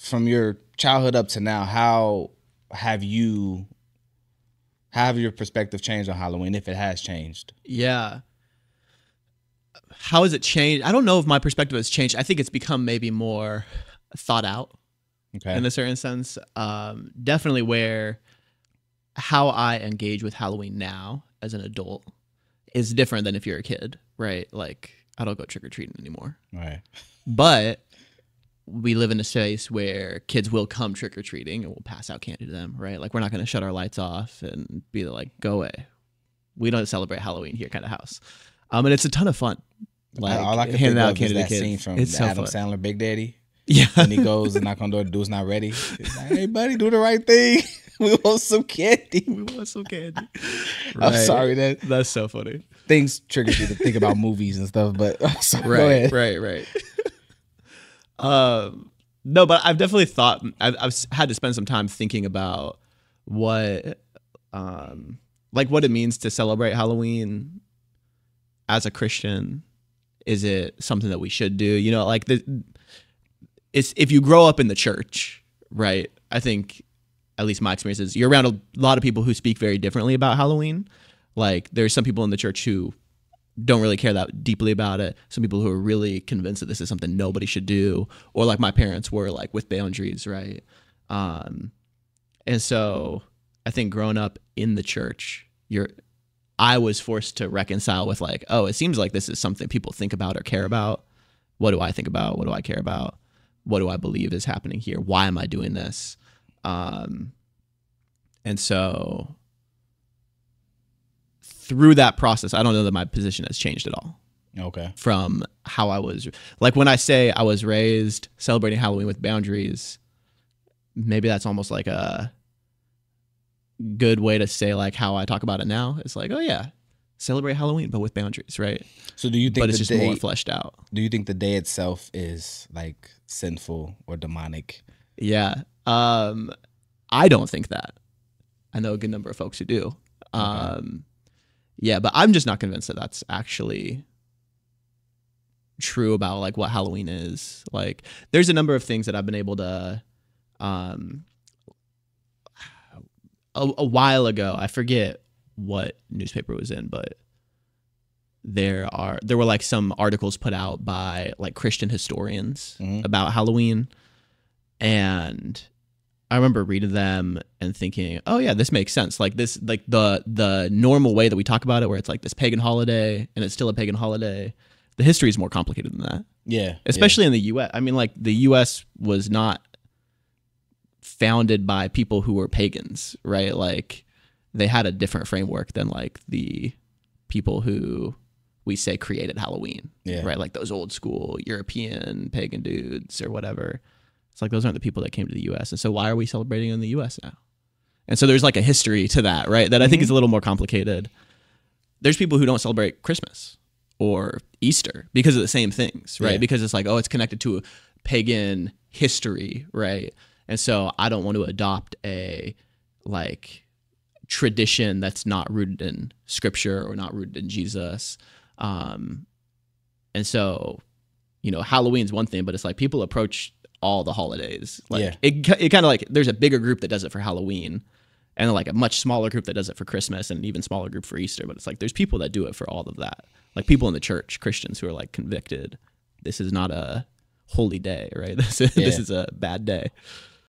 from your childhood up to now, how have your perspective changed on Halloween, if it has changed? Yeah. How has it changed? I don't know if my perspective has changed. I think it's become maybe more thought out in a certain sense. Definitely where how I engage with Halloween now as an adult is different than if you're a kid, right? Like, I don't go trick-or-treating anymore. Right. But we live in a space where kids will come trick-or-treating and we'll pass out candy to them, right? Like, we're not going to shut our lights off and be like, go away. We don't celebrate Halloween here kind of house. And it's a ton of fun. Like, all I can handing think out of candy is to that kids. scene from It's so Adam fun. Sandler, Big Daddy. Yeah. When he goes and knock on the door, the dude's not ready. He's like, hey, buddy, do the right thing. We want some candy. We want some candy. I'm sorry. That's so funny. Things trigger you to think about movies and stuff, but I'm sorry. Go ahead. Right. No, but I've definitely thought, I've had to spend some time thinking about what it means to celebrate Halloween as a Christian. Is it something that we should do? You know, like it's if you grow up in the church, right? I think, at least my experience is, you're around a lot of people who speak very differently about Halloween. Like, there's some people in the church who don't really care that deeply about it. Some people who are really convinced that this is something nobody should do, or like my parents were, like, with boundaries, right? And so I think growing up in the church, I was forced to reconcile with, like, oh, it seems like this is something people think about or care about. What do I think about? What do I care about? What do I believe is happening here? Why am I doing this? And so through that process, I don't know that my position has changed at all. Okay. From how I was, like, when I say I was raised celebrating Halloween with boundaries, maybe that's almost like a good way to say, like, how I talk about it now. It's like, oh yeah, celebrate Halloween, but with boundaries, right? So do you think, but it's just more fleshed out. Do you think the day itself is, like, sinful or demonic? Yeah. I don't think that. I know a good number of folks who do. Okay. Yeah, but I'm just not convinced that that's actually true about, like, what Halloween is. Like, there's a number of things that I've been able to, a while ago, I forget what newspaper it was in, but there were like some articles put out by, like, Christian historians about Halloween, and I remember reading them and thinking, oh yeah, this makes sense. Like, this, like, the normal way that we talk about it, where it's like this pagan holiday and it's still a pagan holiday, the history is more complicated than that. Yeah. Especially in the US. I mean, like, the US was not founded by people who were pagans, right? Like, they had a different framework than, like, the people who we say created Halloween, right? Like, those old school European pagan dudes or whatever. It's like, those aren't the people that came to the US. And so why are we celebrating in the US now? And so there's, like, a history to that, right? That I think is a little more complicated. There's people who don't celebrate Christmas or Easter because of the same things, right? Because it's like, oh, it's connected to a pagan history, right? And so I don't want to adopt a, like, tradition that's not rooted in scripture or not rooted in Jesus. And so, you know, Halloween's one thing, but it's like people approach all the holidays. Like, it kind of, like, there's a bigger group that does it for Halloween and, like, a much smaller group that does it for Christmas and an even smaller group for Easter. But it's like, there's people that do it for all of that. Like, people in the church, Christians, who are, like, convicted. This is not a holy day, right? This is a bad day.